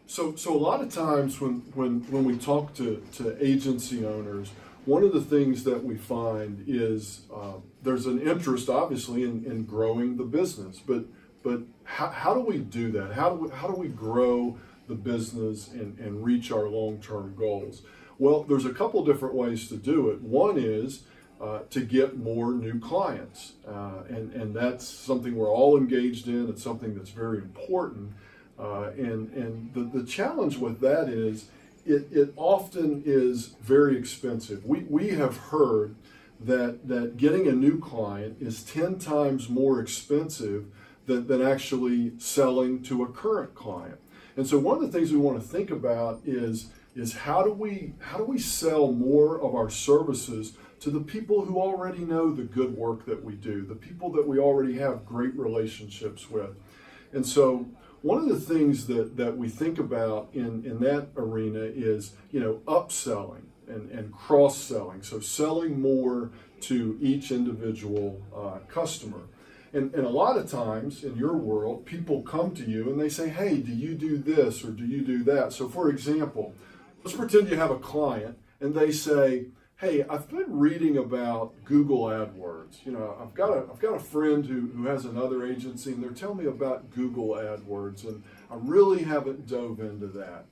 So a lot of times when we talk to agency owners, one of the things that we find is there's an interest, obviously, in growing the business. But how do we do that? How do we grow the business and reach our long-term goals? Well, there's a couple different ways to do it. One is to get more new clients, and that's something we're all engaged in. It's something that's very important. And the challenge with that is it often is very expensive. We have heard that getting a new client is 10 times more expensive than actually selling to a current client. And so one of the things we want to think about is how do we sell more of our services to the people who already know the good work that we do, the people that we already have great relationships with. And so one of the things that we think about in that arena is, upselling and cross-selling. So selling more to each individual customer. And a lot of times in your world, people come to you and they say, hey, do you do this or do you do that? So for example, let's pretend you have a client and they say, hey, I've been reading about Google AdWords. I've got a friend who has another agency, and they're telling me about Google AdWords, and I really haven't dove into that.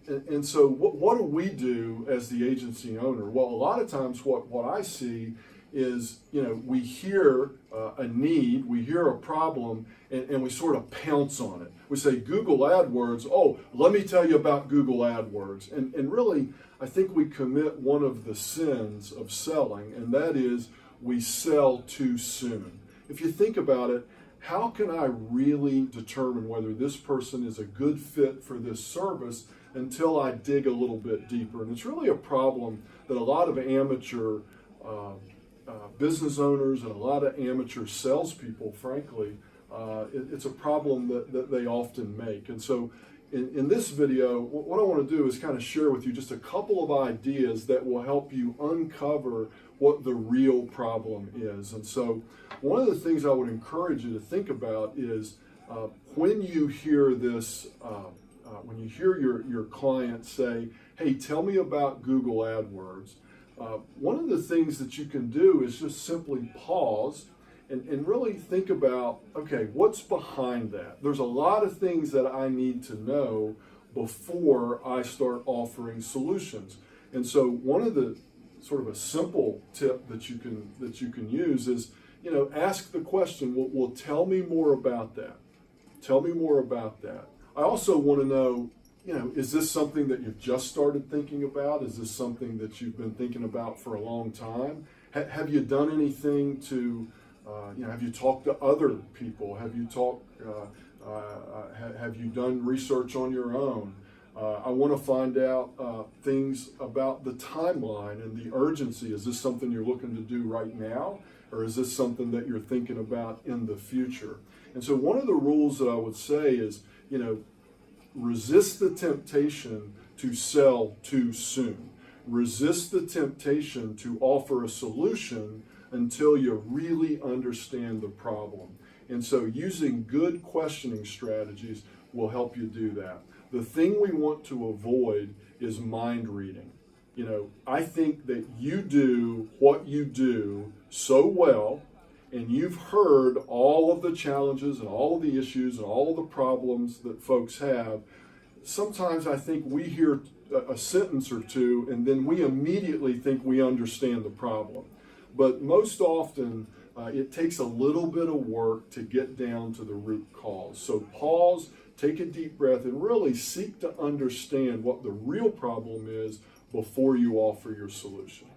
And so what do we do as the agency owner? Well, a lot of times what I see is, we hear a need, we hear a problem, and we sort of pounce on it. We say, Google AdWords, oh, let me tell you about Google AdWords. And really, I think we commit one of the sins of selling, and that is we sell too soon. If you think about it, how can I really determine whether this person is a good fit for this service until I dig a little bit deeper? And it's really a problem that a lot of amateur business owners and a lot of amateur salespeople, frankly, it's a problem that they often make. And so in this video, what I want to do is kind of share with you just a couple of ideas that will help you uncover what the real problem is. And so one of the things I would encourage you to think about is when you hear this, when you hear your client say, hey, tell me about Google AdWords, one of the things that you can do is just simply pause and really think about, okay, what's behind that? There's a lot of things that I need to know before I start offering solutions. And so one of the sort of a simple tip that you can use is, ask the question, well, tell me more about that. Tell me more about that. I also want to know, is this something that you've just started thinking about? Is this something that you've been thinking about for a long time? Have you done anything to, have you talked to other people? Have you have you done research on your own? I want to find out things about the timeline and the urgency. Is this something you're looking to do right now? Or is this something that you're thinking about in the future? And so one of the rules that I would say is, resist the temptation to sell too soon. Resist the temptation to offer a solution until you really understand the problem. And so using good questioning strategies will help you do that. The thing we want to avoid is mind reading. I think that you do what you do so well, and you've heard all of the challenges and all of the issues and all of the problems that folks have. Sometimes I think we hear a sentence or two and then we immediately think we understand the problem. But most often it takes a little bit of work to get down to the root cause. So pause, take a deep breath, and really seek to understand what the real problem is before you offer your solution.